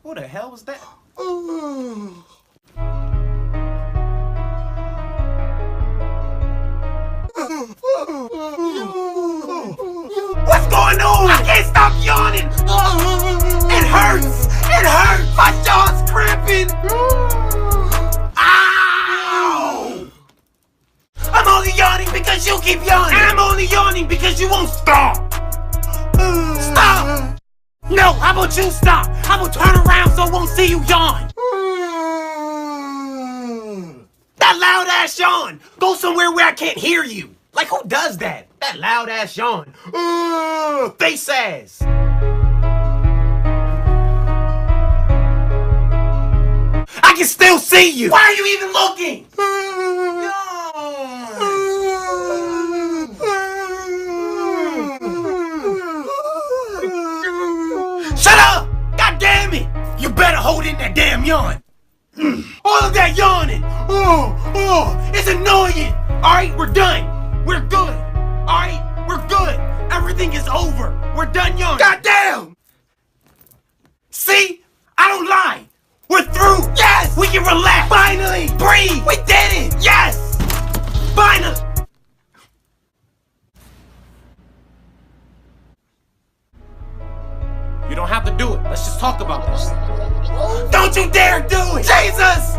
Who the hell was that? What's going on? I can't stop yawning. It hurts. It hurts. My jaw's cramping. Ow! I'm only yawning because you keep yawning. And I'm only yawning because you won't stop. Stop! No, how about you stop? How about turn around so I won't see you yawn? That loud ass yawn! Go somewhere where I can't hear you. Like, who does that? That loud ass yawn. Face ass. I can still see you. Why are you even looking? Shut up! God damn it! You better hold in that damn yawn. All of that yawning. It's annoying. All right, we're done. We're good. All right, we're good. Everything is over. We're done yawning. God damn! See? I don't lie. We're through. Yes! We can relax. Finally! Breathe! We did it! Yes! Finally! You don't have to do it. Let's just talk about this. Don't you dare do it! Jesus!